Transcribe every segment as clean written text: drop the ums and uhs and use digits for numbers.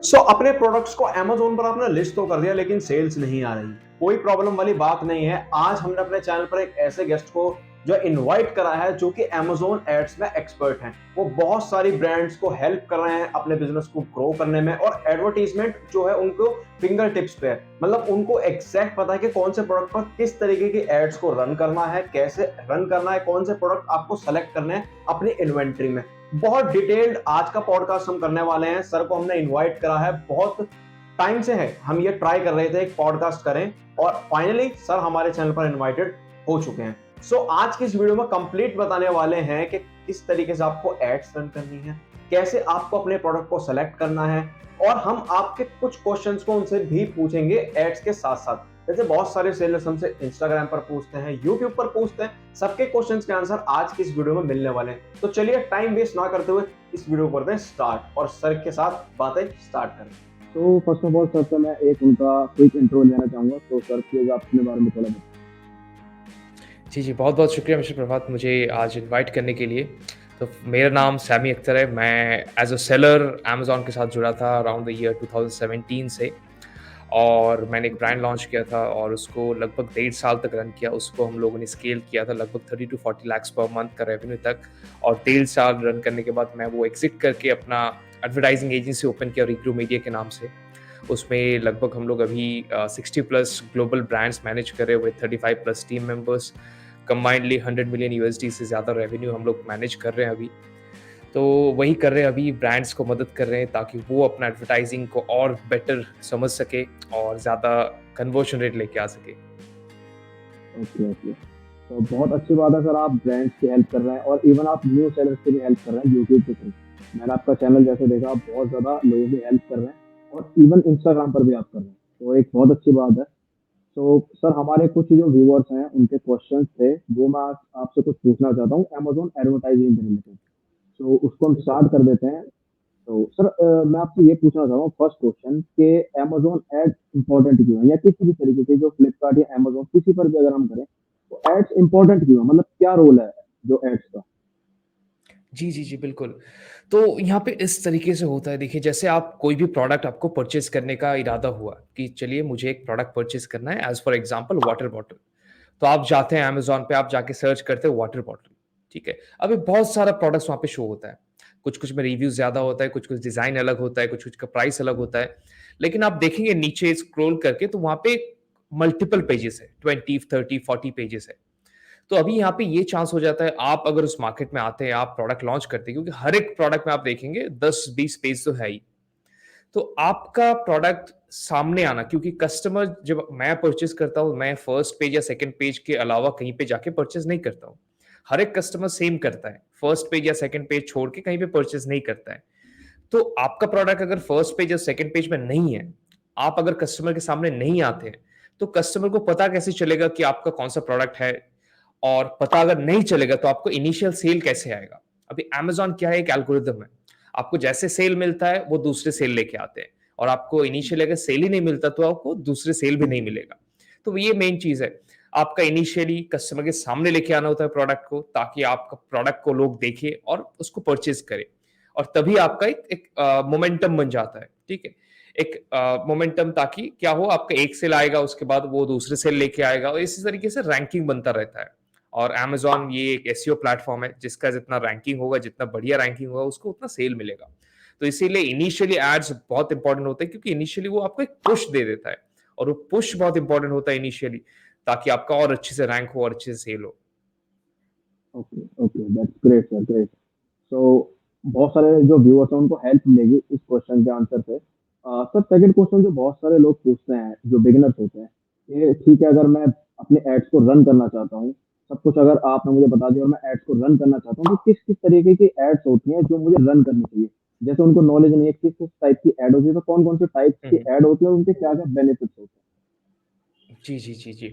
सो अपने प्रोडक्ट्स को Amazon पर आपने लिस्ट तो कर दिया लेकिन सेल्स नहीं आ रही। कोई प्रॉब्लम वाली बात नहीं है। आज हमने अपने चैनल पर एक ऐसे गेस्ट को जो इनवाइट करा है जो कि Amazon एड्स में एक्सपर्ट हैं। वो बहुत सारी ब्रांड्स को हेल्प कर रहे हैं अपने बिजनेस को ग्रो करने में और एडवर्टाइजमेंट जो है उनको फिंगर टिप्स पे है। मतलब उनको एग्जैक्ट पता है कि कौन से प्रोडक्ट पर किस तरीके की एड्स को रन करना है, कैसे रन करना है, कौन से प्रोडक्ट आपको सेलेक्ट करने हैं अपनी इन्वेंट्री में। बहुत डिटेल्ड आज का पॉडकास्ट हम करने वाले हैं। सर को हमने इनवाइट करा है, बहुत टाइम से है हम ये ट्राई कर रहे थे एक पॉडकास्ट करें और फाइनली सर हमारे चैनल पर इनवाइटेड हो चुके हैं। सो आज की इस वीडियो में कंप्लीट बताने वाले हैं कि किस तरीके से आपको एड्स रन करनी है, कैसे आपको अपने प्रोडक्ट को सेलेक्ट करना है और हम आपके कुछ क्वेश्चंस को उनसे भी पूछेंगे एड्स के साथ साथ। जैसे बहुत सारे सेलर्स हमसे इंस्टाग्राम पर पूछते हैं, यूट्यूब पर पूछते हैं, सबके क्वेश्चंस के आंसर आज की इस वीडियो में मिलने वाले हैं। तो चलिए टाइम वेस्ट ना करते हुए इस वीडियो को करते हैं स्टार्ट और सर के साथ बातें स्टार्ट करते हैं। तो फर्स्ट ऑफ ऑल सर से मैं एक उनका क्विक इंट्रो लेना चाहूँगा। तो सर प्लीज़ आप अपने बारे में थोड़ा बताएं। जी, बहुत-बहुत शुक्रिया मिस्टर प्रभात मुझे आज इनवाइट करने के लिए। तो मेरा नाम सैमी अख्तर है। मैं एज़ अ सेलर अमेज़न के साथ जुड़ा था अराउंड द ईयर 2017 से और मैंने एक ब्रांड लॉन्च किया था और उसको लगभग 1.5 साल तक रन किया। उसको हम लोगों ने स्केल किया था लगभग 30 टू 40 लाख्स पर मंथ का रेवेन्यू तक और 1.5 साल रन करने के बाद मैं वो एग्ज़िट करके अपना एडवर्टाइज़िंग एजेंसी ओपन किया रिग्रो मीडिया के नाम से। उसमें लगभग हम लोग अभी 60 प्लस ग्लोबल ब्रांड्स मैनेज कर रहे हैं with 35 plus team members. Combinedly 100 million USD से ज़्यादा रेवेन्यू हम लोग मैनेज कर रहे हैं अभी। तो वही कर रहे हैं अभी, ब्रांड्स को मदद कर रहे हैं ताकि वो अपना एडवर्टाइजिंग को और बेटर समझ सके और ज़्यादा कन्वर्शन रेट लेके आ सके। ओके। तो बहुत अच्छी बात है सर, आप ब्रांड्स की हेल्प कर रहे हैं और इवन आप न्यू सेलर्स की भी हेल्प कर रहे हैं यूट्यूब के थ्रू। मैंने आपका चैनल जैसे देखा, आप बहुत ज़्यादा लोगों की हेल्प कर रहे हैं और इवन इंस्टाग्राम पर भी आप कर रहे हैं, तो एक बहुत अच्छी बात है। तो सर हमारे कुछ जो व्यूअर्स हैं उनके क्वेश्चंस थे, वो मैं आपसे कुछ पूछना चाहता हूँ अमेज़न एडवर्टाइजिंग से रिलेटेड। तो उसको हम स्टार्ट कर देते हैं। तो सर मैं आपसे ये पूछना चाह रहा हूँ फर्स्ट क्वेश्चन कि अमेज़न एड्स इम्पोर्टेंट क्यों है, या किसी भी तरीके के जो फ्लिपकार्ट या अमेज़न किसी पर भी अगर हम करें तो एड्स इम्पोर्टेंट क्यों है, मतलब क्या रोल है जो एड्स का? जी, बिल्कुल। तो यहाँ पे इस तरीके से होता है, देखिए जैसे आप कोई भी प्रोडक्ट आपको परचेज़ करने का इरादा हुआ कि चलिए मुझे एक प्रोडक्ट परचेज़ करना है as for example water bottle. तो आप जाते हैं अमेज़न पे, आप जाके सर्च करते हो वाटर बॉटल, ठीक है? अभी बहुत सारा प्रोडक्ट्स वहाँ पे शो होता है। कुछ-कुछ में रिव्यूज़ ज़्यादा होता है, कुछ-कुछ डिज़ाइन अलग होता है, कुछ-कुछ का प्राइस अलग होता है। लेकिन आप देखेंगे नीचे स्क्रॉल करके तो वहाँ पे मल्टीपल पेजेज़ है, 20, 30, 40 पेजेज़ है। तो अभी यहाँ पे ये चांस हो जाता है, आप अगर उस मार्केट में आते हैं, आप प्रोडक्ट लॉन्च करते हैं, क्योंकि हर एक प्रोडक्ट में आप देखेंगे 10-20 पेज तो है ही। तो आपका प्रोडक्ट सामने आना, क्योंकि कस्टमर जब मैं परचेज़ करता हूँ, मैं फर्स्ट पेज या सेकंड पेज के अलावा कहीं पे जाके परचेज़ नहीं करता हूँ। हर एक कस्टमर सेम करता है, फर्स्ट पेज या सेकंड पेज छोड़ के कहीं पे परचेज़ नहीं करता है। तो आपका प्रोडक्ट अगर फर्स्ट पेज या सेकंड पेज में नहीं है, आप अगर कस्टमर के सामने नहीं आते हैं, तो कस्टमर को पता कैसे चलेगा कि आपका कौन-सा प्रोडक्ट है? और पता अगर नहीं चलेगा तो आपको इनिशियल सेल कैसे आएगा? अभी अमेज़न क्या है, एक एल्गोरिदम है। आपको जैसे सेल मिलता है, वो दूसरे सेल लेके आते हैं और आपको इनिशियल अगर सेल ही नहीं मिलता, तो आपको दूसरे सेल भी नहीं मिलेगा। तो ये मेन चीज़ है। आपका इनिशियली कस्टमर के सामने लेके आना होता है प्रोडक्ट को, ताकि आपका प्रोडक्ट को लोग देखें और उसको परचेज़ करें। और तभी आपका एक एक मोमेंटम बन जाता है, ठीक है? एक मोमेंटम, ताकि क्या हो, आपका एक सेल आएगा, उसके बाद वो दूसरे सेल लेके आएगा और इसी तरीके से रैंकिंग बनता रहता है। और अमेज़न ये एक एसईओ प्लेटफ़ॉर्म है, जिसका जितना रैंकिंग होगा, जितना बढ़िया रैंकिंग होगा, उसको उतना सेल मिलेगा। तो इसीलिए इनिशियली एड्स बहुत इंपॉर्टेंट होते हैं, क्योंकि इनिशियली वो आपको एक पुश दे देता है और वो पुश बहुत इंपॉर्टेंट होता है इनिशियली, ताकि आपका और अच्छे से रैंक हो और अच्छे से सेल हो। Okay, that's great sir, great. तो बहुत सारे जो व्यूअर्स हैं उनको हेल्प मिलेगी इस क्वेश्चन के आंसर से। सर सेकंड क्वेश्चन जो बहुत सारे लोग पूछते हैं, जो बिगिनर्स होते हैं, कि ठीक है अगर मैं अपने एड्स को रन करना चाहता हूँ, सब कुछ अगर आपने मुझे बता दिया और मैं एड्स को रन करना चाहता हूँ, तो किस-किस तरीके की एड्स होती हैं जो मुझे रन करनी चाहिए? जैसे उनको नॉलेज नहीं है किस-किस टाइप की एड होती है, तो कौन-कौन से टाइप्स हुँ, की हुँ। एड होती है और उनके क्या-क्या बेनिफिट्स होते हैं? जी।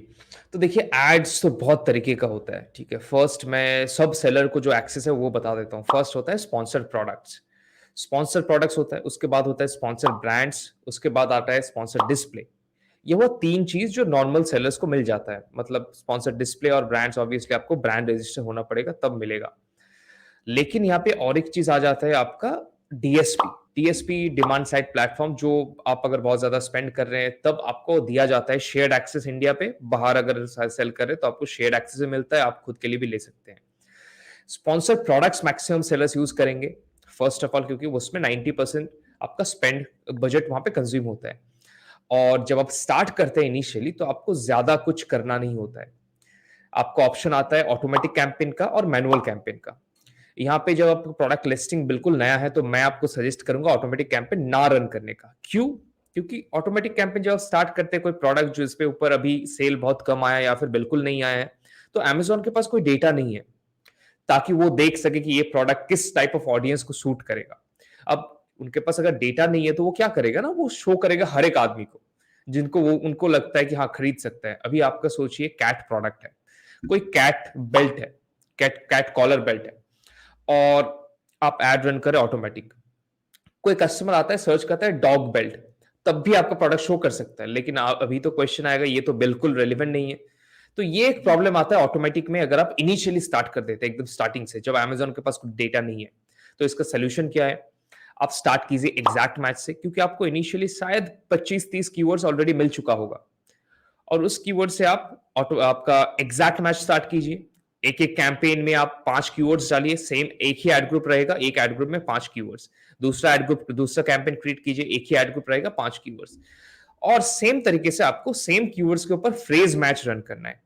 तो देखिए एड्स तो बहुत तरीके का होता है, ठीक है? फर्स्ट मैं सब सेलर को जो एक्सेस है वो बता देता हूँ। फर्स्ट होता है स्पॉन्सर्ड प्रोडक्ट्स। स्पॉन्सर्ड प्रोडक्ट्स होता है, उसके बाद होता है स्पॉन्सर्ड ब्रांड्स, उसके बाद आता है स्पॉन्सर्ड डिस्प्ले। ये वो 3 चीज़ जो नॉर्मल सेलर्स को मिल जाता है। मतलब स्पॉन्सर्ड डिस्प्ले और ब्रांड्स, ऑब्वियसली आपको ब्रांड रजिस्टर होना पड़ेगा तब मिलेगा। लेकिन यहाँ पे और एक चीज़ आ जाता है, आपका DSP. TSP demand side platform, जो आप अगर बहुत ज्यादा स्पेंड कर रहे हैं तब आपको दिया जाता है शेयर्ड एक्सेस इंडिया पे, बाहर अगर सेल कर रहे हैं तो आपको शेयर्ड एक्सेस मिलता है, आप खुद के लिए भी ले सकते हैं। Sponsored products maximum sellers use करेंगे फर्स्ट ऑफ ऑल, क्योंकि उसमें 90% आपका स्पेंड बजट वहां पे कंज्यूम होता है। और जब आप स्टार्ट करते हैं इनिशियली तो आपको ज्यादा कुछ करना नहीं होता है। आपको ऑप्शन आता है ऑटोमेटिक कैंपेन का और मैनुअल कैंपेन का। यहाँ पे जब आपका प्रोडक्ट लिस्टिंग बिल्कुल नया है तो मैं आपको सजेस्ट करूंगा ऑटोमेटिक कैंपेन ना रन करने का। क्यों? क्योंकि ऑटोमेटिक कैंपेन जब आप स्टार्ट करते हैं कोई प्रोडक्ट जो इस पे ऊपर अभी सेल बहुत कम आया या फिर बिल्कुल नहीं आया है, तो अमेजोन के पास कोई डेटा नहीं है ताकि वो देख सके कि ये प्रोडक्ट किस टाइप ऑफ ऑडियंस को सूट करेगा। अब उनके पास अगर डेटा नहीं है तो वो क्या करेगा ना, वो शो करेगा हर एक आदमी को जिनको वो उनको लगता है कि हाँ खरीद सकता है। अभी आपका सोचिए कैट प्रोडक्ट है, कोई कैट बेल्ट है, कैट कैट कॉलर बेल्ट है, और आप एड रन करें ऑटोमेटिक, कोई कस्टमर आता है सर्च करता है डॉग बेल्ट, तब भी आपका प्रोडक्ट शो कर सकता है। लेकिन अभी तो क्वेश्चन आएगा ये तो बिल्कुल रेलिवेंट नहीं है। तो ये एक प्रॉब्लम आता है ऑटोमेटिक में अगर आप इनिशियली स्टार्ट कर देते हैं एकदम स्टार्टिंग से, जब अमेजोन के पास कुछ डेटा नहीं है। तो इसका सोल्यूशन क्या है? आप स्टार्ट कीजिए एग्जैक्ट मैच से, क्योंकि आपको इनिशियली शायद 25-30 कीवर्ड्स ऑलरेडी मिल चुका होगा, और उस कीवर्ड से आप आपका एग्जैक्ट मैच स्टार्ट कीजिए। एक एक कैंपेन में आप 5 कीवर्ड्स डालिए, सेम एक ही एड ग्रुप रहेगा, एक एड ग्रुप में 5 कीवर्ड्स। दूसरा एड ग्रुप, दूसरा कैंपेन क्रिएट कीजिए, एक ही एड ग्रुप रहेगा, 5 कीवर्ड्स। और सेम तरीके से आपको सेम कीवर्ड्स के ऊपर फ्रेज मैच रन करना है।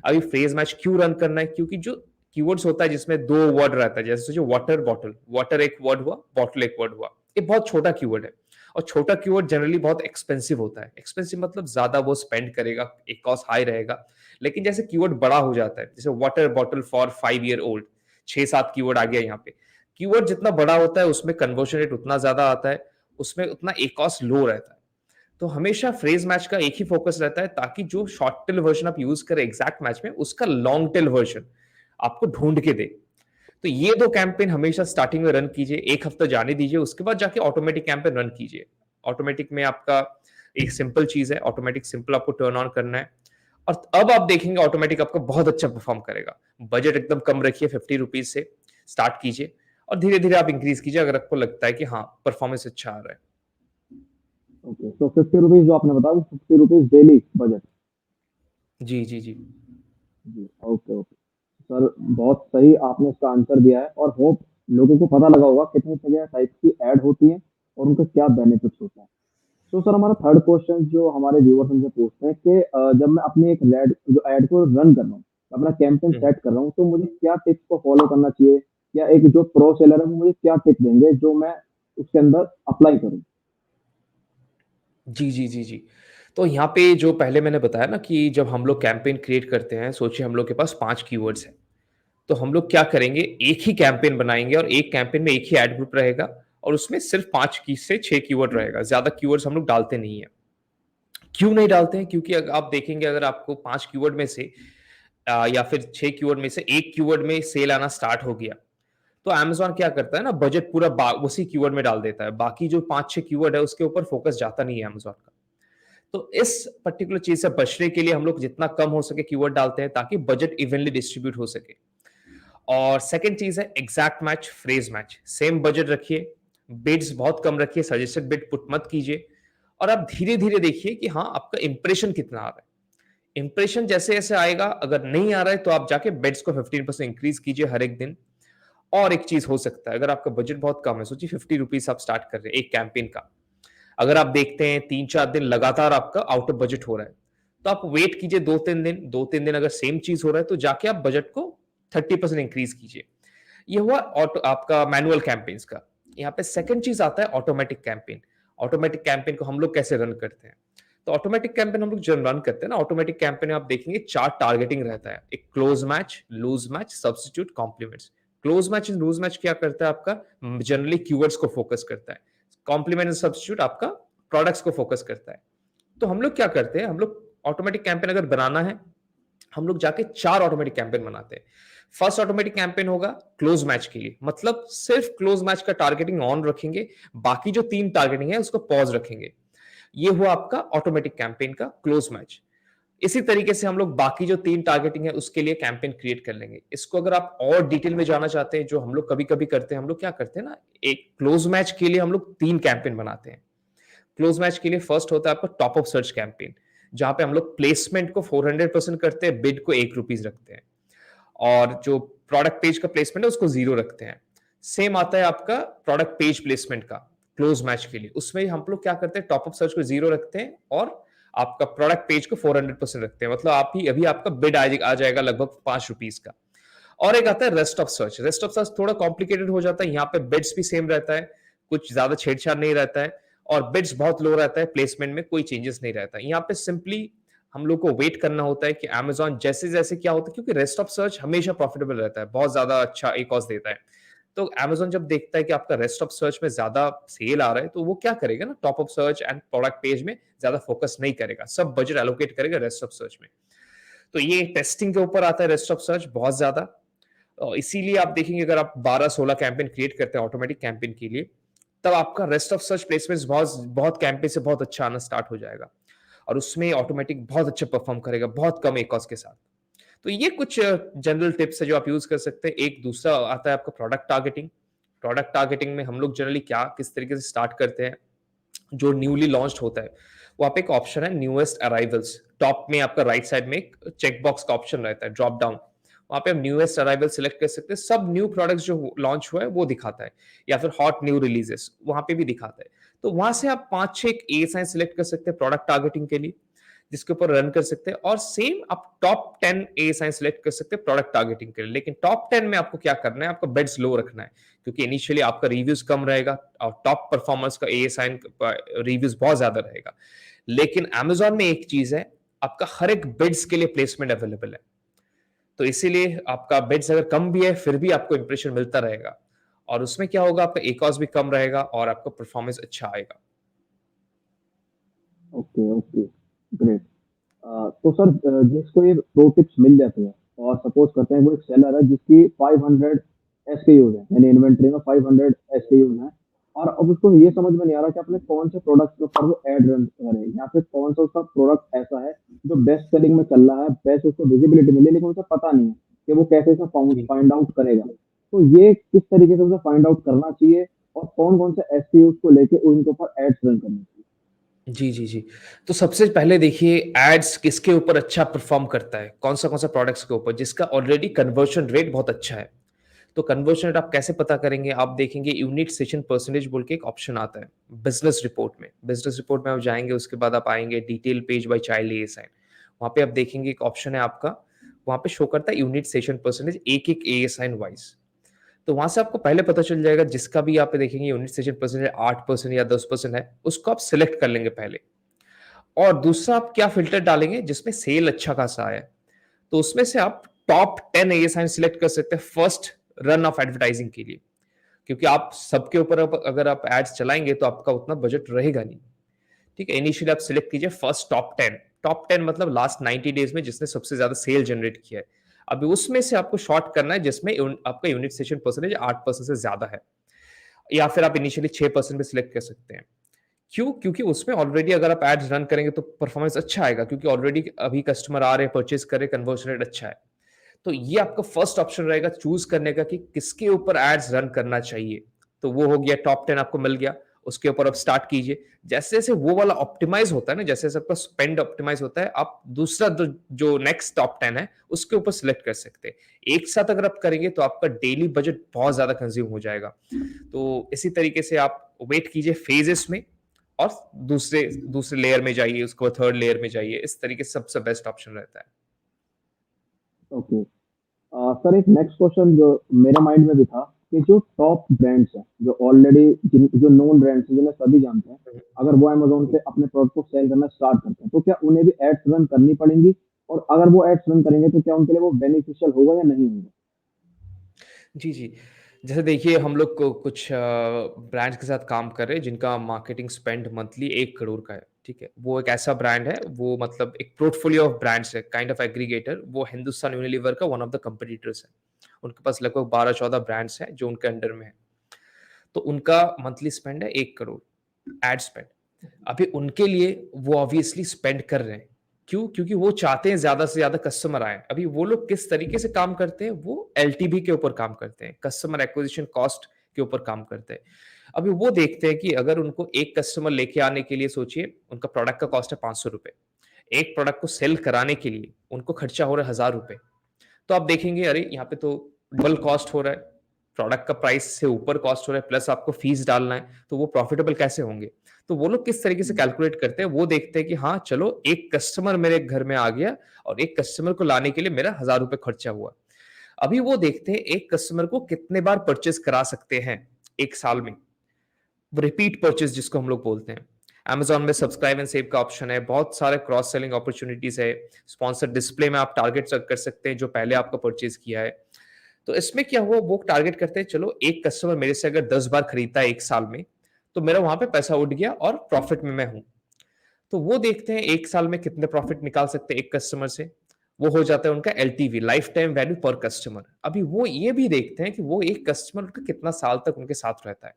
अभी फ्रेज मैच क्यों रन करना है? क्योंकि जो कीवर्ड्स होता है जिसमें 2 वर्ड रहता है, जैसे सोचिए वाटर बॉटल, वाटर एक वर्ड हुआ, बॉटल एक वर्ड हुआ, ये बहुत छोटा कीवर्ड है, और छोटा कीवर्ड जनरली बहुत एक्सपेंसिव होता है। एक्सपेंसिव मतलब ज्यादा वो स्पेंड करेगा, एक कॉस्ट हाई रहेगा। लेकिन जैसे कीवर्ड बड़ा हो जाता है, जैसे water bottle for 5 year old, 6-7 keyword आ गया यहाँ पे। कीवर्ड जितना बड़ा होता है उसमें कन्वर्जन रेट उतना ज्यादा आता है, उसमें उतना एक कॉस्ट लो रहता है। तो हमेशा फ्रेज मैच का एक ही फोकस रहता है, ताकि जो शॉर्ट टेल वर्जन आप यूज करें एग्जैक्ट मैच में, उसका लॉन्ग टेल वर्जन आपको ढूंढ के दे। तो ये 2 कैंपेन हमेशा स्टार्टिंग में रन कीजिए, 1 हफ्ता जाने दीजिए, उसके बाद जाके ऑटोमेटिक कैंपेन रन कीजिए। ऑटोमेटिक में आपका एक सिंपल चीज है, ऑटोमेटिक सिंपल आपको टर्न ऑन करना है, और अब आप देखेंगे ऑटोमेटिक आपका बहुत अच्छा परफॉर्म करेगा। बजट एकदम कम रखिए, 50 रुपीज से स्टार्ट कीजिए, और धीरे धीरे आप इंक्रीज कीजिए अगर आपको लगता है कि हाँ परफॉर्मेंस अच्छा आ रहा है। ओके, तो 50 रुपीज जो आपने बताया, 50 रुपीज डेली बजट? जी जी जी जी, ओके ओके सर, बहुत सही आपने इसका आंसर दिया है, और होप लोगों को पता लगा होगा कितनी तरह टाइप की ऐड होती है और उनका क्या बेनिफिट्स होता है। तो सर, हमारा थर्ड क्वेश्चन जो हमारे व्यूअर्स हमसे पूछते हैं कि जब मैं अपनी एक रेड जो ऐड को रन कर रहा हूँ, अपना कैंपेन हम्म। सेट कर रहा हूँ, तो मुझे क्या टिप्स को फॉलो करना चाहिए, या एक जो प्रो सेलर है वो मुझे क्या टिप देंगे जो मैं उसके अंदर अप्लाई करूँ? जी जी जी जी। तो यहाँ पे जो पहले मैंने बताया ना कि जब हम लोग कैंपेन क्रिएट करते हैं, सोचिए हम लोग के पास 5 कीवर्ड्स हैं, तो हम लोग क्या करेंगे, एक ही कैंपेन बनाएंगे, और एक कैंपेन में एक ही एड ग्रुप रहेगा, और उसमें सिर्फ 5 की से 6 कीवर्ड रहेगा, ज्यादा कीवर्ड्स हम लोग डालते नहीं है। क्यों नहीं डालते हैं? क्योंकि आप देखेंगे अगर आपको 5 कीवर्ड में से या फिर 6 कीवर्ड में से एक कीवर्ड में सेल आना स्टार्ट हो गया, तो अमेज़न क्या करता है ना, बजट पूरा उसी कीवर्ड में डाल देता है। बाकी जो 5-6 कीवर्ड है उसके ऊपर फोकस जाता नहीं है अमेज़न का। तो इस पर्टिकुलर चीज से बचने के लिए हम लोग जितना कम हो सके कीवर्ड डालते हैं, ताकि बजट इवनली डिस्ट्रीब्यूट हो सके। और सेकंड चीज है exact match, phrase match. Same budget रखिए, बिड्स बहुत कम रखिए, सजेस्टेड बिड पुट मत कीजिए, और आप धीरे धीरे देखिए कि हाँ आपका इंप्रेशन कितना आ रहा है। इंप्रेशन जैसे जैसे आएगा, अगर नहीं आ रहा है तो आप जाके बेड्स को 15% इंक्रीज कीजिए हर एक दिन। और एक चीज हो सकता है, अगर आपका बजट बहुत कम है, सोचिए 50 रुपीज आप स्टार्ट कर रहे हैं एक कैंपेन का, अगर आप देखते हैं 3-4 दिन लगातार आपका आउट ऑफ बजट हो रहा है, तो आप वेट कीजिए 2-3 दिन अगर सेम चीज हो रहा है तो जाके आप बजट को 30% इंक्रीज कीजिए। ये हुआ आपका मैनुअल कैंपेन्स का। यहाँ पे सेकंड चीज आता है ऑटोमेटिक कैंपेन। ऑटोमेटिक कैंपेन को हम लोग कैसे रन करते हैं? तो ऑटोमेटिक कैंपेन हम लोग जब रन करते हैं ना, ऑटोमेटिक कैंपेन में आप देखेंगे 4 टारगेटिंग रहता है, एक close match, loose match, substitute, complements. Close match and loose match क्या करता है आपका, जनरली कीवर्ड्स को फोकस करता है। कॉम्प्लीमेंट एंड सब्स्टिट्यूट आपका प्रोडक्ट्स को फोकस करता है। तो हम लोग क्या करते हैं, हम लोग ऑटोमेटिक कैंपेन अगर बनाना है, हम लोग जाके 4 ऑटोमेटिक कैंपेन बनाते हैं। फर्स्ट ऑटोमेटिक कैंपेन होगा क्लोज मैच के लिए, मतलब सिर्फ क्लोज मैच का टारगेटिंग ऑन रखेंगे, बाकी जो 3 टारगेटिंग है उसको पॉज रखेंगे। ये हुआ आपका ऑटोमेटिक कैंपेन का क्लोज मैच। इसी तरीके से हम लोग बाकी जो 3 टारगेटिंग है उसके लिए कैंपेन क्रिएट कर लेंगे। इसको अगर आप और डिटेल में जानना चाहते हैं, जो हम लोग कभी-कभी करते हैं, हम लोग क्या करते हैं ना, एक क्लोज मैच के लिए हम लोग 3 कैंपेन बनाते हैं। क्लोज मैच के लिए फर्स्ट होता है आपका टॉप अप सर्च कैंपेन, जहाँ पे हम लोग प्लेसमेंट को 400% करते हैं, बिड को ₹1 रखते हैं और जो प्रोडक्ट पेज का प्लेसमेंट है उसको 0 रखते हैं। सेम आता है आपका प्रोडक्ट पेज प्लेसमेंट का क्लोज मैच के लिए। उसमें हम लोग क्या करते हैं, टॉप अप सर्च को 0 रखते हैं और आपका प्रोडक्ट पेज को 400% रखते हैं। मतलब आप ही अभी आपका बिड आ जाएगा लगभग ₹5 का। और एक आता है rest of search. Rest of search थोड़ा कॉम्प्लिकेटेड हो जाता है। यहाँ पे बिड्स भी सेम रहता है, कुछ ज्यादा छेड़छाड़ नहीं रहता है और बिड्स बहुत लो रहता है, प्लेसमेंट में कोई चेंजेस नहीं रहता है। यहाँ पे सिंपली हम लोग को वेट करना होता है कि अमेज़न जैसे-जैसे क्या होता है, क्योंकि रेस्ट ऑफ सर्च हमेशा प्रॉफिटेबल रहता है, बहुत ज़्यादा अच्छा अकॉस देता है। तो अमेज़न जब देखता है कि आपका रेस्ट ऑफ सर्च में ज़्यादा सेल आ रहा है, तो वो क्या करेगा ना, top of search and product page में ज़्यादा फोकस नहीं करेगा, सब बजट एलोकेट करेगा रेस्ट ऑफ सर्च में। तो ये टेस्टिंग के ऊपर आता है रेस्ट ऑफ सर्च बहुत ज़्यादा। इसीलिए आप देखेंगे अगर आप 12-16 कैंपेन क्रिएट करते हैं ऑटोमेटिक कैंपेन के लिए, तब आपका रेस्ट ऑफ सर्च प्लेसमेंट्स बहुत बहुत कैंपेन से बहुत अच्छा आना स्टार्ट हो जाएगा और उसमें ऑटोमेटिक बहुत अच्छा परफॉर्म करेगा, बहुत कम एकॉस के साथ। तो ये कुछ जनरल टिप्स है जो आप यूज कर सकते हैं। एक दूसरा आता है आपका प्रोडक्ट टारगेटिंग। प्रोडक्ट टारगेटिंग में हम लोग जनरली क्या किस तरीके से स्टार्ट करते हैं, जो न्यूली लॉन्च्ड होता है, वहाँ पे एक ऑप्शन है न्यूएस्ट अराइवल्स। टॉप में आपका राइट साइड में एक चेक बॉक्स का ऑप्शन रहता है, ड्रॉप डाउन। वहाँ पे आप न्यूएस्ट अराइवल सिलेक्ट कर सकते हैं। सब न्यू प्रोडक्ट्स जो लॉन्च हुआ है वो दिखाता है, या फिर हॉट न्यू रिलीजेस वहाँ पे भी दिखाता है। तो वहाँ से आप 5-6 एएसआई सिलेक्ट कर सकते हैं प्रोडक्ट टारगेटिंग के लिए, जिसके ऊपर रन कर सकते हैं और सेम आप टॉप 10 एएसआई सिलेक्ट कर सकते हैं प्रोडक्ट टारगेटिंग के लिए। लेकिन टॉप 10 में आपको क्या करना है, आपका बेड्स लो रखना है, क्योंकि इनिशियली आपका रिव्यूज कम रहेगा और टॉप परफॉर्मर्स का एएसआई रिव्यूज बहुत ज्यादा रहेगा। लेकिन अमेज़न में एक चीज है, आपका हर एक बिड्स के लिए प्लेसमेंट अवेलेबल है। तो इसीलिए आपका बिड्स अगर कम भी है, फिर भी आपको इंप्रेशन मिलता रहेगा और उसमें क्या होगा, आपका एकॉस भी कम रहेगा और आपका परफॉर्मेंस अच्छा आएगा। Okay, okay, great. तो सर, जिसको ये प्रो टिप्स मिल जाते हैं और सपोज करते हैं वो एक सेलर है जिसकी 500 एसकेयूज है, यानी इन्वेंट्री में 500 एसकेयूज हैं, और अब उसको ये समझ में नहीं आ रहा कि अपने कौन से प्रोडक्ट के ऊपर वो एड रन करे, या फिर कौन सा उसका प्रोडक्ट ऐसा है जो बेस्ट सेलिंग में चल रहा है, बेस्ट उसको विजिबिलिटी मिली, लेकिन उसे पता नहीं है कि वो कैसे इसे जी फाइंड आउट करेगा। तो ये किस तरीके से उसे फाइंड आउट करना चाहिए और कौन कौन से एसकेयूज को लेके उनके ऊपर एड्स रन करने चाहिए? जी, जी, जी। तो सबसे पहले देखिए एड्स किसके ऊपर अच्छा परफ़ॉर्म करता है, कौन-सा प्रोडक्ट्स के ऊपर जिसका ऑलरेडी कन्वर्शन रेट बहुत अच्छा है। तो कन्वर्शन रेट आप कैसे पता करेंगे? आप देखेंगे यूनिट सेशन परसेंटेज बोल के एक ऑप्शन आता है बिज़नेस रिपोर्ट में। बिज़नेस रिपोर्ट में आप जाएँगे, उसके बाद आप आएँगे detail page by child ASI. वहाँ पे आप देखेंगे एक ऑप्शन है आपका, वहाँ पे शो करता है यूनिट सेशन परसेंटेज एक-एक एएसआई वाइज़। तो वहाँ से आपको पहले पता चल जाएगा, जिसका भी यहाँ पे देखेंगे यूनिट सेशन परसेंटेज 8% या 10% है, उसको आप सिलेक्ट कर लेंगे पहले। और दूसरा आप क्या फ़िल्टर डालेंगे जिसमें सेल अच्छा खासा आया है। तो उसमें से आप टॉप 10 एएसआई सिलेक्ट कर सकते हैं फर्स्ट रन ऑफ एडवर्टाइजिंग के लिए। क्योंकि आप सबके ऊपर अगर आप एड्स चलाएँगे तो आपका उतना बजट रहेगा नहीं। ठीक है? इनिशियली आप सिलेक्ट कीजिए फर्स्ट टॉप 10। टॉप 10 मतलब लास्ट 90 डेज़ में जिसने सबसे ज़्यादा सेल जनरेट किया है। अभी उसमें से आपको सॉर्ट करना है जिसमें आपका यूनिट सेशन परसेंटेज 8% से ज़्यादा है। या फिर आप इनिशियली 6% पे सिलेक्ट कर सकते हैं। क्यों? क्योंकि उसमें ऑलरेडी अगर आप एड्स रन करेंगे तो परफॉर्मेंस अच्छा आएगा, क्योंकि ऑलरेडी अभी कस्टमर आ रहे हैं, परचेज़ कर रहे हैं, कन्वर्जन रेट अच्छा है। तो ये आपका फर्स्ट ऑप्शन रहेगा चूज़ करने का कि किसके ऊपर एड्स रन करना चाहिए। तो वो हो गया टॉप 10 आपको मिल गया, उसके ऊपर आप स्टार्ट कीजिए। जैसे-जैसे वो वाला ऑप्टिमाइज़ होता है ना, जैसे-जैसे आपका स्पेंड ऑप्टिमाइज़ होता है, आप दूसरा जो नेक्स्ट टॉप 10 है, उसके ऊपर सिलेक्ट कर सकते हैं। एक साथ अगर आप करेंगे तो आपका डेली बजट बहुत ज़्यादा कंज़्यूम हो जाएगा। तो इसी तरीके से आप वेट कीजिए फेजेस में और दूसरे दूसरे लेयर में जाइए, उसके बाद थर्ड लेयर में जाइए। इस तरीके से सबसे बेस्ट ऑप्शन रहता है। ओके। सर, एक नेक्स्ट क्वेश्चन जो मेरे माइंड में भी था कि जो टॉप ब्रांड्स हैं, जो ऑलरेडी जो नोन ब्रांड्स हैं, जिन्हें सभी जानते हैं, हुँ, अगर वो अमेज़न पे अपने प्रोडक्ट को सेल करना स्टार्ट करते हैं, तो क्या उन्हें भी एड्स रन करनी पड़ेंगी? और अगर वो एड्स रन करेंगे तो क्या उनके लिए वो बेनिफिशियल होगा या नहीं होगा? जी, जी। जैसे देखिए हम लोग को कुछ ब्रांड्स के साथ काम कर रहे हैं जिनका मार्केटिंग स्पेंड मंथली 1 करोड़ का है, ठीक है? वो एक ऐसा ब्रांड है, वो मतलब एक पोर्टफोलियो ऑफ ब्रांड्स है, काइंड ऑफ एग्रीगेटर। वो हिंदुस्तान यूनिलीवर का वन ऑफ द कॉम्पिटिटर्स है। उनके पास लगभग 12-14 ब्रांड्स हैं जो उनके अंडर में है। तो उनका मंथली स्पेंड है 1 करोड़ एड स्पेंड। अभी उनके लिए वो ऑब्वियसली स्पेंड कर रहे हैं। क्यों? क्योंकि वो चाहते हैं ज़्यादा से ज़्यादा कस्टमर आएँ। अभी वो लोग किस तरीके से काम करते हैं, वो एलटीवी के ऊपर काम करते हैं, कस्टमर एक्विजिशन कॉस्ट के ऊपर काम करते हैं। अभी वो देखते हैं कि अगर उनको एक कस्टमर लेके आने के लिए सोचिए, उनका प्रोडक्ट का कॉस्ट है ₹500, एक प्रोडक्ट को सेल कराने के लिए उनको खर्चा हो रहा है ₹1000, तो आप देखेंगे अरे! यहाँ पे तो डबल कॉस्ट हो रहा है, प्रोडक्ट का प्राइस से ऊपर कॉस्ट हो रहा है, प्लस आपको फीस डालना है, तो वो प्रॉफिटेबल कैसे होंगे? तो वो लोग किस तरीके से कैलकुलेट करते हैं, वो देखते हैं कि हाँ, चलो एक कस्टमर मेरे घर में आ गया और एक कस्टमर को लाने के लिए मेरा ₹1000 खर्चा हुआ। अभी वो देखते हैं एक कस्टमर को कितने बार परचेज़ करा सकते हैं 1 साल में। रिपीट परचेज़ जिसको हम लोग बोलते हैं। अमेज़न में सब्सक्राइब एंड सेव का ऑप्शन है, बहुत सारे क्रॉस सेलिंग अपॉर्च्युनिटीज़ है, स्पॉन्सर्ड डिस्प्ले में आप टारगेट सेट कर सकते हैं जो पहले आपका परचेज़ किया है। तो इसमें क्या हुआ वो टारगेट करते हैं चलो एक कस्टमर मेरे से अगर 10 बार खरीदता है 1 साल में, तो मेरा वहाँ पे पैसा उठ गया और प्रॉफिट में मैं हूँ। तो वो देखते हैं 1 साल में कितने प्रॉफिट निकाल सकते हैं एक कस्टमर से, वो हो जाता है उनका एलटीवी लाइफ टाइम वैल्यू पर कस्टमर। अभी वो ये भी देखते हैं कि वो एक कस्टमर उनका कितना साल तक उनके साथ रहता है।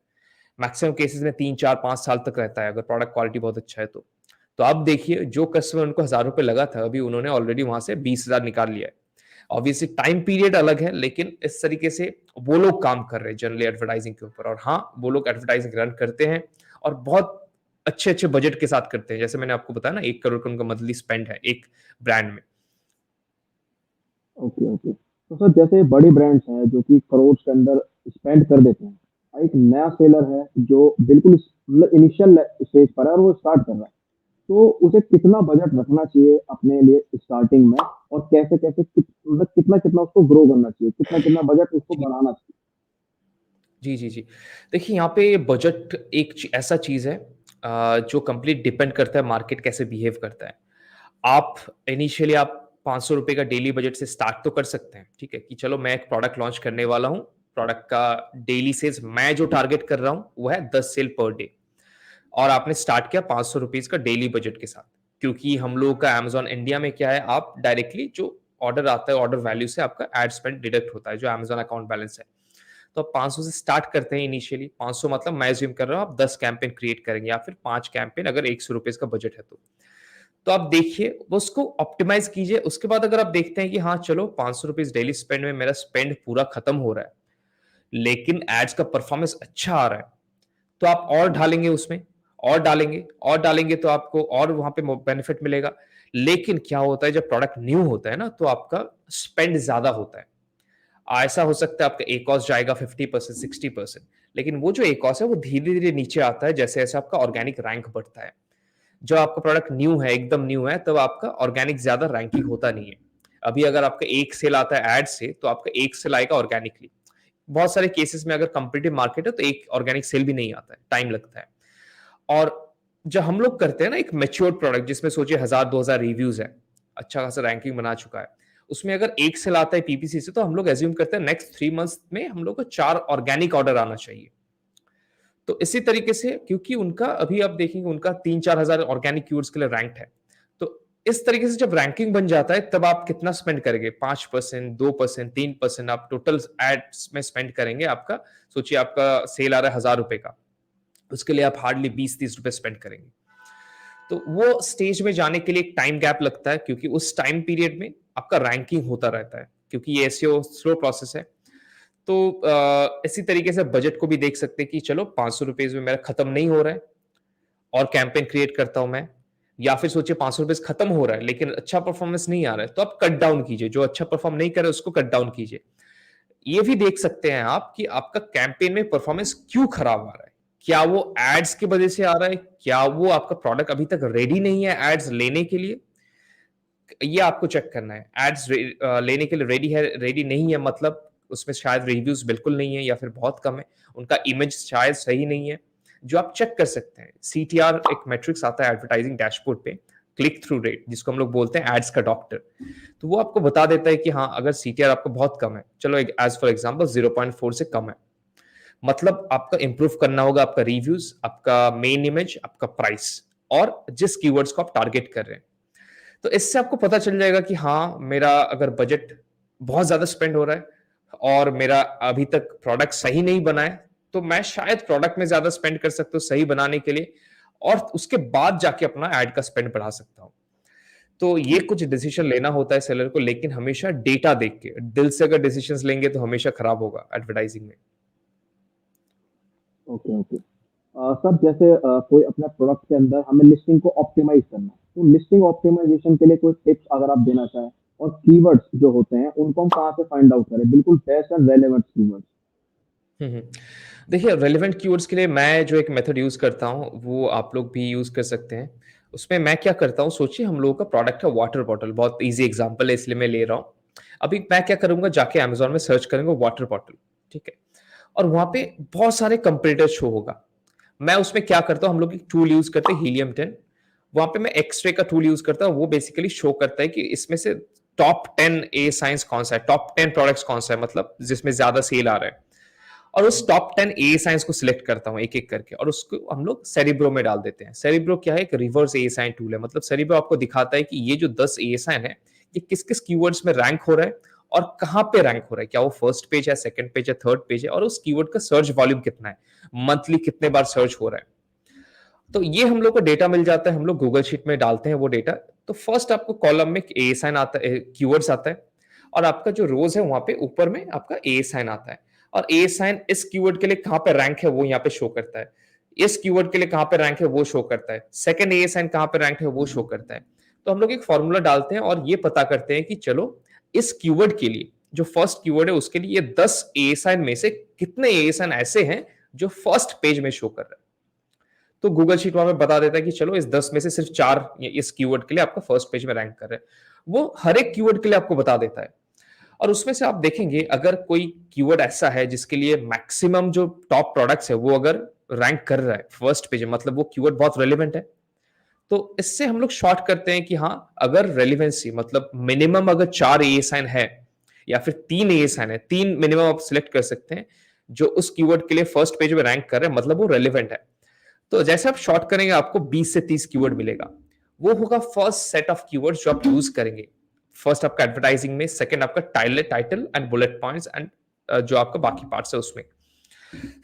मैक्सिमम केसेस में 3, 4, 5 साल तक रहता है अगर प्रोडक्ट क्वालिटी बहुत अच्छा है तो। तो अब देखिए जो कस्टमर उनको ₹1000 लगा था अभी उन्होंने ऑलरेडी वहाँ से 20,000 निकाल लिया है। ऑब्वियसली टाइम पीरियड अलग है लेकिन इस तरीके से वो लोग काम कर रहे हैं जनरली एडवर्टाइजिंग के ऊपर और हाँ, वो लोग एडवर्टाइजिंग रन करते हैं और बहुत अच्छे-अच्छे बजट के साथ करते हैं। जैसे मैंने आपको बताया ना 1 करोड़ का उनका मंथली स्पेंड है एक ब्रांड में। Okay, okay. तो सर जैसे बड़ी ब्रांड्स हैं जो कि करोड़ के अंदर स्पेंड कर देते हैं और एक नया सेलर है जो बिल्कुल मतलब इनिशियल स्टेज पर है और वो स्टार्ट कर रहा है। तो उसे कितना बजट रखना चाहिए अपने लिए स्टार्टिंग में और कैसे-कैसे मतलब कितना-कितना उसको ग्रो करना चाहिए? कितना-कितना बजट उसको जी। बढ़ाना चाहिए? जी, जी, जी। देखिए यहाँ पे बजट एक ऐसा चीज़ है जो कंप्लीट डिपेंड करता है मार्केट कैसे बिहेव करता है। आप इनिशियली आप ₹500 का डेली बजट से स्टार्ट तो कर सकते हैं, ठीक है? कि चलो मैं एक प्रोडक्ट लॉन्च करने वाला हूँ, प्रोडक्ट का डेली सेल्स मैं जो टारगेट कर रहा हूँ, वो है 10 सेल पर डे और आपने स्टार्ट किया ₹500 का डेली बजट के साथ। क्योंकि हम लोगों का अमेज़न इंडिया में क्या है, आप डायरेक्टली जो ऑर्डर आता है, ऑर्डर वैल्यू से आपका एड स्पेंड डिडक्ट होता है, जो अमेज़न अकाउंट बैलेंस है। तो आप 500 से स्टार्ट करते हैं इनिशियली 500 मतलब मैं अज्यूम कर रहा हूँ आप 10 कैंपेन क्रिएट करेंगे या फिर 5 कैंपेन अगर ₹100 का बजट है तो। तो आप देखिए वो उसको ऑप्टिमाइज़ कीजिए उसके बाद अगर आप देखते हैं कि हाँ, चलो ₹500 डेली स्पेंड में मेरा स्पेंड पूरा खत्म हो रहा है, लेकिन एड्स का परफॉर्मेंस अच्छा आ रहा है, तो आप और ढालेंगे उसमें, और डालेंगे तो आपको और वहाँ पे बेनिफिट मिलेगा। लेकिन क्या होता है जब प्रोडक्ट न्यू होता है ना, तो आपका स्पेंड ज़्यादा होता है। ऐसा हो सकता है आपका ए-कॉस्ट जाएगा 50% 60% लेकिन वो जो ए-कॉस्ट है वो धीरे-धीरे नीचे आता है जैसे-जैसे आपका ऑर्गेनिक रैंक बढ़ता है। जब आपका प्रोडक्ट न्यू है, एकदम न्यू है, तब आपका ऑर्गेनिक ज़्यादा रैंकिंग होता नहीं है। अभी अगर आपका 1 सेल आता है एड से, तो आपका 1 सेल आएगा ऑर्गेनिकली। बहुत सारे केसेस में अगर कॉम्पिटिटिव मार्केट है, तो एक ऑर्गेनिक सेल भी नहीं आता है, टाइम लगता है। और जब हम लोग करते हैं ना एक मैच्योर्ड प्रोडक्ट जिसमें सोचिए 1000-2000 रिव्यूज़ है, अच्छा खासा रैंकिंग बना चुका है। उसमें अगर 1 सेल आता है पीपीसी से, तो हम लोग अज़्यूम करते हैं नेक्स्ट 3 मंथ्स में हम लोग को 4 ऑर्गेनिक ऑर्डर आना चाहिए। तो इसी तरीके से क्योंकि उनका अभी आप देखेंगे उनका 3-4 हज़ार ऑर्गेनिक कीवर्ड्स के लिए रैंक्ड है। तो इस तरीके से जब रैंकिंग बन जाता है तब आप कितना स्पेंड करेंगे 5%, 2%, 3% आप टोटल एड्स में स्पेंड करेंगे आपका सोचिए आपका सेल आ रहा है ₹1000 का, उसके लिए आप हार्डली ₹20-30 स्पेंड करेंगे। तो वो स्टेज में जाने के लिए एक टाइम गैप लगता है क्योंकि उस टाइम पीरियड में आपका रैंकिंग होता रहता है क्योंकि ये एसईओ स्लो प्रोसेस है। तो इसी तरीके से बजट को भी देख सकते हैं कि चलो ₹500 में मेरा खत्म नहीं हो रहा है और कैंपेन क्रिएट करता हूं मैं या फिर सोचिए ₹500 खत्म हो रहा है लेकिन अच्छा परफॉर्मेंस नहीं आ रहा है तो आप कट डाउन कीजिए जो अच्छा परफॉर्म नहीं कर रहा है उसको कट डाउन कीजिए ये भी देख सकते हैं आप कि आपका कैंपेन में परफॉर्मेंस क्यों खराब आ रहा है क्या वो एड्स की वजह से आ रहा है क्या वो आपका प्रोडक्ट अभी तक रेडी नहीं है एड्स लेने के लिए ये आपको चेक करना है। एड्स लेने के लिए रेडी नहीं है मतलब उसमें शायद रिव्यूज़ बिल्कुल नहीं है या फिर बहुत कम है। उनका इमेज शायद सही नहीं है, जो आप चेक कर सकते हैं। सीटीआर एक मैट्रिक्स आता है एडवर्टाइजिंग डैशबोर्ड पे, क्लिक थ्रू रेट जिसको हम लोग बोलते हैं एड्स का डॉक्टर। तो वो आपको बता देता है कि हाँ, अगर सीटीआर आपका बहुत कम है, चलो एक एज़ फॉर एग्जांपल 0.4 से कम है। मतलब आपका इम्प्रूव करना होगा आपका रिव्यूज़, आपका मेन इमेज, आपका प्राइस और जिस कीवर्ड्स को आप टारगेट कर रहे हैं। तो इससे आपको पता चल जाएगा कि हाँ, मेरा अगर बजट बहुत ज़्यादा स्पेंड हो रहा है और मेरा अभी तक प्रोडक्ट सही नहीं बना है, तो मैं शायद प्रोडक्ट में ज़्यादा स्पेंड कर सकता हूँ सही बनाने के लिए और उसके बाद जाके अपना एड का स्पेंड बढ़ा सकता हूँ। तो ये कुछ डिसीजन लेना होता है सेलर को, लेकिन हमेशा डेटा देख के। दिल से अगर डिसीजंस लेंगे तो हमेशा खराब होगा एडवर्टाइजिंग में। Okay, okay. सर, जैसे कोई अपना प्रोडक्ट के अंदर हमें लिस्टिंग को ऑप्टिमाइज करना है, तो लिस्टिंग ऑप्टिमाइजेशन के लिए कोई टिप्स अगर आप देना चाहें, और कीवर्ड्स जो होते हैं उनको हम कहाँ से फाइंड आउट करें, बिल्कुल बेस्ट एंड रेलेवेंट कीवर्ड्स। हुँ, हुँ। देखिए, रेलेवेंट कीवर्ड्स के लिए मैं जो एक मेथड यूज़ करता हूँ, वो आप लोग भी यूज़ कर सकते हैं। उसमें मैं क्या करता हूँ, सोचिए हम लोगों का प्रोडक्ट है वाटर बॉटल, बहुत ईज़ी एग्ज़ाम्पल है इसलिए मैं ले रहा हूँ। अभी मैं क्या करूँगा, जाके अमेज़न में सर्च करूँगा वाटर बॉटल, ठीक है? और वहाँ पे बहुत सारे कंपैरेटर शो होगा। मैं उसमें क्या करता हूँ, हम लोग एक टूल यूज़ करते हैं हीलियम 10। वहाँ पे मैं एक्स-रे का टूल यूज़ करता हूँ, वो बेसिकली शो करता है कि इसमें से टॉप 10 ए साइंस कौन-सा है, टॉप 10 प्रोडक्ट्स कौन-सा है, मतलब जिसमें ज़्यादा सेल आ रहा है। और उस टॉप 10 ए साइंस को सिलेक्ट करता हूँ एक-एक करके, और उसको हम लोग सेरेब्रो में डाल देते हैं। सेरेब्रो क्या है? एक रिवर्स ए साइन टूल है। मतलब सेरेब्रो आपको दिखाता है कि ये जो 10 ए साइन है, ये किस-किस कीवर्ड्स में रैंक हो रहा है और कहाँ पे रैंक हो रहा है। क्या वो फर्स्ट पेज है, सेकंड पेज है, थर्ड पेज है, और उस कीवर्ड का सर्च वॉल्यूम कितना है, मंथली कितने बार सर्च हो रहा है। तो ये हम लोग को डेटा मिल जाता है, हम लोग गूगल शीट में डालते हैं वो डेटा। तो फर्स्ट आपको कॉलम में ए साइन आता है, कीवर्ड्स आता है, और आपका जो रोज है वहां पे ऊपर में आपका ए साइन आता है। और ए साइन इस कीवर्ड के लिए कहाँ पे रैंक है वो यहाँ पे शो करता है। इस कीवर्ड के लिए कहाँ पे रैंक है वो शो करता है। सेकंड ए साइन कहाँ पे रैंक है वो शो करता है। तो हम लोग एक फॉर्मूला डालते हैं और ये पता करते हैं कि चलो इस कीवर्ड के लिए, जो फर्स्ट कीवर्ड है उसके लिए, ये 10 ए साइन में से कितने ए साइन ऐसे हैं जो फर्स्ट पेज में शो कर रहे हैं। तो गूगल शीट वहां पे बता देता है कि चलो इस 10 में से सिर्फ 4 इस कीवर्ड के लिए आपका फर्स्ट पेज में रैंक कर रहे हैं। वो हर एक कीवर्ड के लिए आपको बता देता है। और उसमें से आप देखेंगे अगर कोई कीवर्ड ऐसा है जिसके लिए मैक्सिमम जो टॉप प्रोडक्ट्स है वो अगर रैंक कर रहा है फर्स्ट पेज में, मतलब वो कीवर्ड बहुत रेलेवेंट है। तो इससे हम लोग शॉर्ट करते हैं कि हाँ, अगर रेलिवेंसी मतलब मिनिमम अगर 4 ए साइन है या फिर 3 ए साइन है, 3 मिनिमम आप सिलेक्ट कर सकते हैं जो उस कीवर्ड के लिए फर्स्ट पेज में रैंक कर रहे हैं, मतलब वो रेलिवेंट है। तो जैसे आप शॉर्ट करेंगे आपको 20 से 30 कीवर्ड मिलेगा। वो होगा फर्स्ट सेट ऑफ कीवर्ड्स जो आप यूज करेंगे। फर्स्ट आपका एडवर्टाइजिंग में, सेकंड आपका title and bullet points and जो आपका बाकी पार्ट्स है उसमें।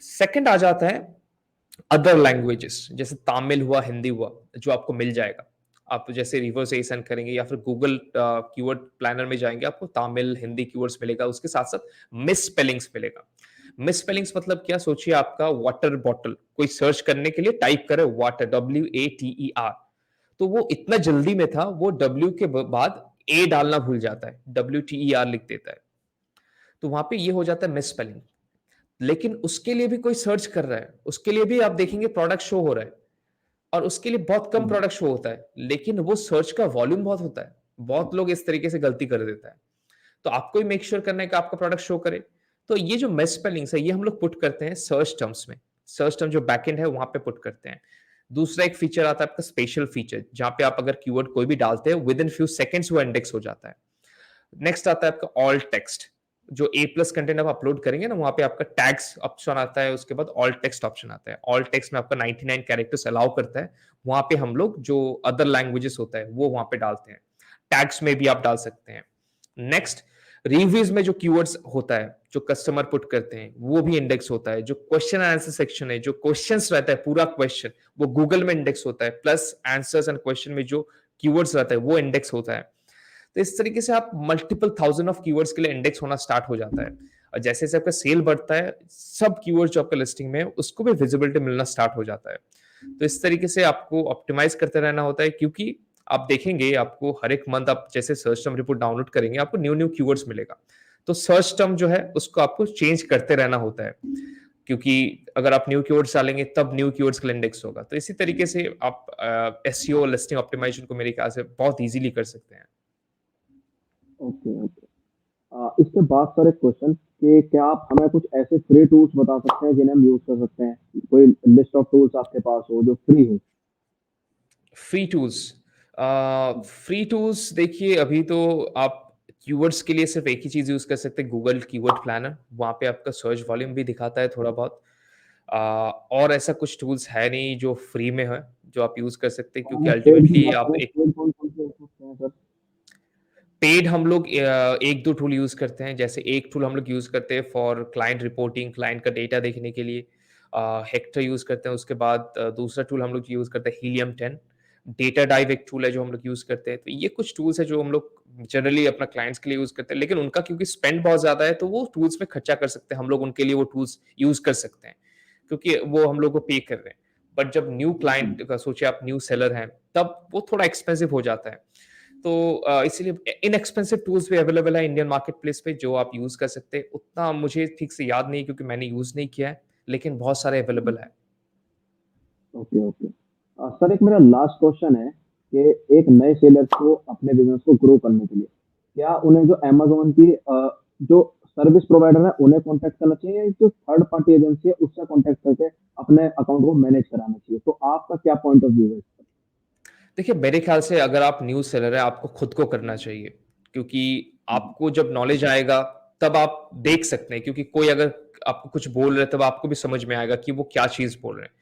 सेकंड आ जाता है अदर लैंग्वेजेस, जैसे तमिल हुआ, हिंदी हुआ, जो आपको मिल जाएगा। आप जैसे रिवर्स एसन करेंगे या फिर गूगल कीवर्ड प्लानर में जाएंगे, आपको तमिल हिंदी कीवर्ड्स मिलेगा, उसके साथ साथ मिस स्पेलिंग्स मिलेगा। मिस स्पेलिंग्स मतलब क्या, सोचिए आपका वाटर बॉटल कोई सर्च करने के लिए टाइप करे वाटर, WATER, तो वो इतना जल्दी में था, वो W के बाद ए डालना भूल जाता है, WTER लिख देता है। तो वहां पे ये हो जाता है मिस स्पेलिंग। लेकिन उसके लिए भी कोई सर्च कर रहा है, उसके लिए भी आप देखेंगे प्रोडक्ट शो हो रहा है, और उसके लिए बहुत कम हम्म, प्रोडक्ट शो होता है, लेकिन वो सर्च का वॉल्यूम बहुत होता है। बहुत लोग इस तरीके से गलती कर देता है। तो आपको ही मेक श्योर करना है कि आपका प्रोडक्ट शो करे। तो ये जो मिस स्पेलिंग्स है ये हम लोग पुट करते हैं सर्च टर्म्स में। सर्च टर्म जो बैकएंड है वहां पे पुट करते हैं। दूसरा एक फीचर आता है आपका स्पेशल फीचर, जहां पे आप अगर कीवर्ड कोई भी डालते हैं विद इन फ्यू सेकंड्स वो इंडेक्स हो जाता है। नेक्स्ट आता है आपका ऑल टेक्स्ट। जो ए प्लस कंटेंट आप अपलोड करेंगे ना, वहां पे आपका टैग्स ऑप्शन आता है, उसके बाद ऑल टेक्स्ट ऑप्शन आता है। ऑल टेक्स्ट में आपका 99 कैरेक्टर्स अलाउ करता है। वहां पे हम लोग जो अदर लैंग्वेजेस होता है वो वहां पे डालते हैं। टैग्स में भी आप डाल सकते हैं। नेक्स्ट, रिव्यूज में जो कीवर्ड्स होता है जो कस्टमर पुट करते हैं वो भी इंडेक्स होता है। जो क्वेश्चन एंड आंसर सेक्शन है, जो क्वेश्चंस रहता है पूरा क्वेश्चन, वो गूगल में इंडेक्स होता है, प्लस आंसर्स एंड क्वेश्चन में जो कीवर्ड्स रहता है वो इंडेक्स होता है। तो इस तरीके से आप मल्टीपल थाउजेंड ऑफ कीवर्ड्स के लिए इंडेक्स होना स्टार्ट हो जाता है। और जैसे जैसे आपका सेल बढ़ता है, सब कीवर्ड्स जो आपका लिस्टिंग में है उसको भी विजिबिलिटी मिलना स्टार्ट हो जाता है। तो इस तरीके से आपको ऑप्टिमाइज करते रहना होता है, क्योंकि आप देखेंगे आपको हर एक मंथ आप जैसे सर्च टर्म रिपोर्ट डाउनलोड करेंगे आपको न्यू न्यू कीवर्ड्स मिलेगा। तो सर्च टर्म जो है उसको आपको चेंज करते रहना होता है, क्योंकि अगर आप न्यू कीवर्ड्स डालेंगे तब न्यू कीवर्ड्स का इंडेक्स होगा। तो इसी तरीके से आप एसईओ लिस्टिंग ऑप्टिमाइजेशन को मेरे ख्याल से बहुत इजीली कर सकते हैं। Okay, okay. इसके बाद सर एक क्वेश्चन, कि क्या आप हमें कुछ ऐसे फ्री टूल्स बता सकते हैं जिन्हें हम यूज कर सकते हैं? कोई लिस्ट ऑफ टूल्स आपके पास हो जो फ्री हो? फ्री टूल्स, फ्री टूल्स देखिए, अभी तो आप कीवर्ड्स के लिए सिर्फ एक ही चीज यूज कर सकते हैं, गूगल कीवर्ड प्लानर। वहां पे आपका सर्च वॉल्यूम भी दिखाता है थोड़ा बहुत। और ऐसा कुछ टूल्स है नहीं जो फ्री में है जो आप यूज कर सकते हैं, क्योंकि पेड की अल्टीमेटली बात आप करें, एक पेड कौन कौन से हो सकते हैं सर? पेड हम लोग एक दो टूल यूज करते हैं। जैसे एक टूल हम लोग यूज करते हैं फॉर क्लाइंट रिपोर्टिंग, क्लाइंट का डेटा देखने के लिए, हेक्टर यूज करते हैं। उसके बाद दूसरा टूल हम लोग यूज करते हैं हीलियम 10। डेटा डाइव एक टूल है जो हम लोग यूज़ करते हैं। तो ये कुछ टूल्स हैं जो हम लोग जनरली अपना क्लाइंट्स के लिए यूज़ करते हैं, लेकिन उनका क्योंकि स्पेंड बहुत ज़्यादा है, तो वो टूल्स में खर्चा कर सकते हैं। हम लोग उनके लिए वो टूल्स यूज़ कर सकते हैं, क्योंकि वो हम लोग को पे कर रहे हैं। बट जब न्यू क्लाइंट का सोचिए, आप न्यू सेलर हैं, तब वो थोड़ा एक्सपेंसिव हो जाता है। तो इसीलिए इनएक्सपेंसिव टूल्स भी अवेलेबल है इंडियन मार्केट प्लेस पे जो आप यूज़ कर सकते हैं। उतना मुझे ठीक से याद नहीं, क्योंकि मैंने यूज़ नहीं किया है, लेकिन बहुत सारे अवेलेबल है। Okay, okay. सर एक मेरा लास्ट क्वेश्चन है कि एक नए सेलर को अपने बिज़नेस को ग्रो करने के लिए, क्या उन्हें जो अमेज़न की जो सर्विस प्रोवाइडर है, उन्हें कॉन्टैक्ट करना चाहिए या जो थर्ड पार्टी एजेंसी है, उससे कॉन्टैक्ट करके अपने अकाउंट को मैनेज कराना चाहिए? तो आपका क्या पॉइंट ऑफ व्यू है इस पर? देखिए, मेरे ख़्याल से अगर आप न्यू सेलर हैं, आपको खुद को करना चाहिए, क्योंकि हुँ, आपको जब नॉलेज आएगा, तब आप देख सकते हैं, क्योंकि कोई अगर आपको कुछ बोल रहा है, तब आपको भी समझ में आएगा कि वो क्या चीज़ बोल रहे हैं।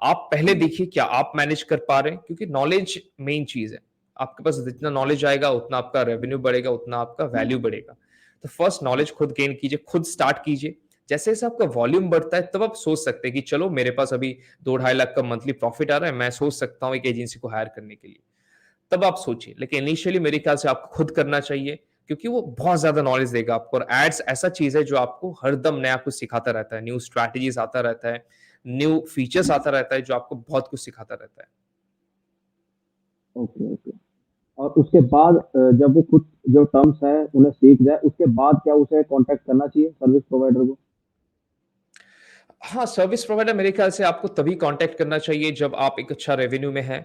आप पहले हुँ, देखिए क्या आप मैनेज कर पा रहे हैं, क्योंकि नॉलेज मेन चीज़ है। आपके पास जितना नॉलेज आएगा, उतना आपका रेवेन्यू बढ़ेगा, उतना आपका वैल्यू बढ़ेगा। तो फर्स्ट नॉलेज खुद गेन कीजिए, खुद स्टार्ट कीजिए। जैसे-जैसे आपका वॉल्यूम बढ़ता है, तब आप सोच सकते हैं कि चलो मेरे पास अभी 2 ढाई लाख का मंथली प्रॉफिट आ रहा है, मैं सोच सकता हूँ एक एजेंसी को हायर करने के लिए। तब आप सोचिए, लेकिन इनिशियली मेरे ख्याल से आपको खुद करना चाहिए, क्योंकि वो बहुत ज़्यादा नॉलेज देगा आपको, और एड्स ऐसा चीज़ है जो आपको हरदम नया कुछ सिखाता रहता है, न्यू स्ट्रैटेजीज़ आता रहता है, न्यू फीचर्स आता रहता है, जो आपको बहुत कुछ सिखाता रहता है। Okay, okay. और उसके बाद जब वो खुद जो टर्म्स हैं, उन्हें सीख जाए, उसके बाद क्या उसे कॉन्टैक्ट करना चाहिए सर्विस प्रोवाइडर को? हाँ, सर्विस प्रोवाइडर मेरे ख्याल से आपको तभी कॉन्टैक्ट करना चाहिए जब आप एक अच्छा रेवेन्यू में हैं,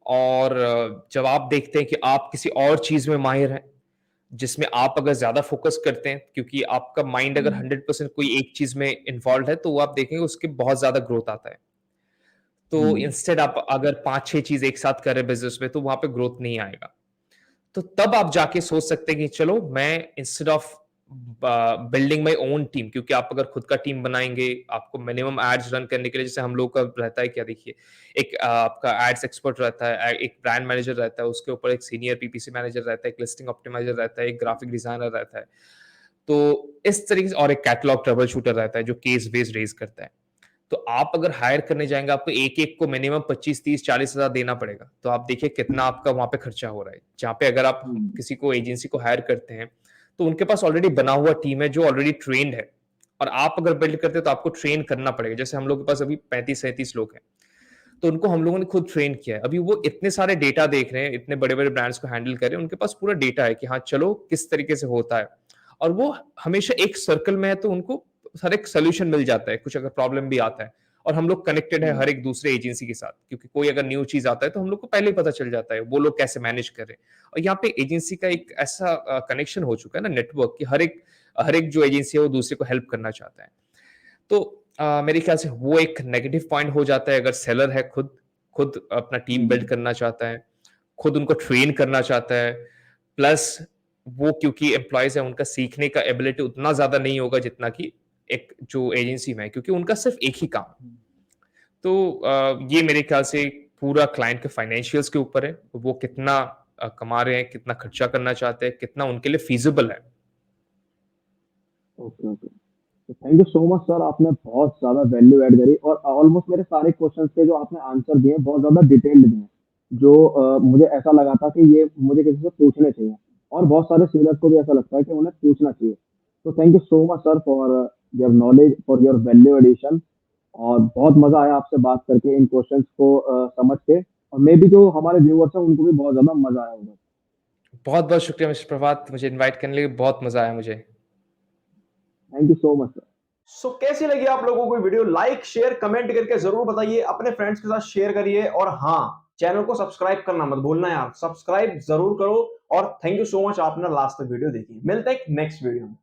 और जब आप देखते हैं कि आप किसी और चीज़ में माहिर हैं, जिसमें आप अगर ज़्यादा फ़ोकस करते हैं, क्योंकि आपका माइंड अगर हुँ, 100% कोई एक चीज़ में इन्वॉल्व्ड है, तो वो आप देखेंगे उसके बहुत ज़्यादा ग्रोथ आता है। तो हुँ, इंस्टेड आप अगर 5-6 चीज़ एक साथ कर रहे हैं बिज़नेस में, तो वहाँ पे ग्रोथ नहीं आएगा। तो तब आप जाके सोच सकते हैं कि चलो मैं instead of building my own team, क्योंकि आप अगर खुद का टीम बनाएँगे, आपको मिनिमम एड्स रन करने के लिए, जैसे हम लोग का रहता है क्या, देखिए, एक आपका एड्स एक्सपर्ट रहता है, एक ब्रांड मैनेजर रहता है, उसके ऊपर एक सीनियर पीपीसी मैनेजर रहता है, एक लिस्टिंग ऑप्टिमाइज़र रहता है, एक ग्राफिक डिज़ाइनर रहता है। तो इस तरीके से, और एक कैटलॉग ट्रबल शूटर रहता है जो केस बेस्ड रेज़ करता है। तो आप अगर हायर करने जाएँगे, आपको एक-एक को मिनिमम 25, 30, 40 हज़ार देना पड़ेगा। तो आप देखिए कितना आपका वहाँ पे खर्चा हो रहा है। जहाँ पे अगर आप हुँ, किसी को एजेंसी को हायर करते हैं, तो उनके पास ऑलरेडी बना हुआ टीम है जो ऑलरेडी ट्रेन्ड है, और आप अगर बिल्ड करते हैं तो आपको ट्रेन करना पड़ेगा। जैसे हम लोग के पास अभी 35-37 लोग हैं, तो उनको हम लोगों ने खुद ट्रेन किया है। अभी वो इतने सारे डेटा देख रहे हैं, इतने बड़े-बड़े ब्रांड्स को हैंडल कर रहे हैं, उनके पास पूरा डेटा है कि हाँ, चलो किस तरीके से होता है। और वो हमेशा एक सर्कल में है, तो उनको हर एक सॉल्यूशन मिल जाता है, कुछ अगर प्रॉब्लम भी आता है। और हम लोग कनेक्टेड है हुँ, हर एक दूसरे एजेंसी के साथ, क्योंकि कोई अगर न्यू चीज़ आता है, तो हम लोग को पहले ही पता चल जाता है, वो लोग कैसे मैनेज कर रहे हैं। और यहाँ पे एजेंसी का एक ऐसा कनेक्शन हो चुका है ना, नेटवर्क, कि हर एक जो एजेंसी है, वो दूसरे को हेल्प करना चाहता है। तो मेरे ख्याल से वो एक नेगेटिव पॉइंट हो जाता है, अगर सेलर है खुद खुद अपना टीम बिल्ड हुँ, करना चाहता है, खुद उनको ट्रेन करना चाहता है, प्लस वो क्योंकि एम्प्लॉइज़ हैं, उनका सीखने का एबिलिटी उतना ज़्यादा नहीं होगा जितना कि एक जो एजेंसी में है, क्योंकि उनका सिर्फ़ एक ही काम है। हुँ। तो ये मेरे ख्याल से पूरा क्लाइंट के फाइनेंशियल्स के ऊपर है, वो कितना कमा रहे हैं, कितना खर्चा करना चाहते हैं, कितना उनके लिए फ़ीज़िबल है। Okay, okay. तो thank you so much sir, आपने बहुत ज़्यादा वैल्यू ऐड करी और ऑलमोस्ट मेरे सारे क्वेश्चंस के जो आपने आंसर दिए बहुत ज़्यादा डिटेल्ड दिए, जो मुझे ऐसा लगा था कि ये मुझे किसी से पूछने चाहिए और बहुत सारे सीनियर्स को भी ऐसा लगता है कि उन्हें पूछना चाहिए। तो thank you so much sir for your knowledge, for your value addition और बहुत मज़ा आया आपसे बात करके इन क्वेश्चंस को समझ के और मे बी जो हमारे व्यूअर्स हैं उनको भी बहुत ज़्यादा मज़ा आया होगा। बहुत-बहुत शुक्रिया मिस्टर प्रभात, मुझे इनवाइट करने के लिए बहुत मज़ा आया मुझे। Thank you so much sir. So कैसी लगी आप लोगों को वीडियो? लाइक शेयर कमेंट करके जरूर बताइए, अपने फ्रेंड्स के साथ शेयर करिए, और हाँ, चैनल को सब्सक्राइब करना मत भूलना यार, सब्सक्राइब जरूर करो। और थैंक यू सो मच, आपने लास्ट तक वीडियो देखी। मिलते हैं नेक्स्ट वीडियो में।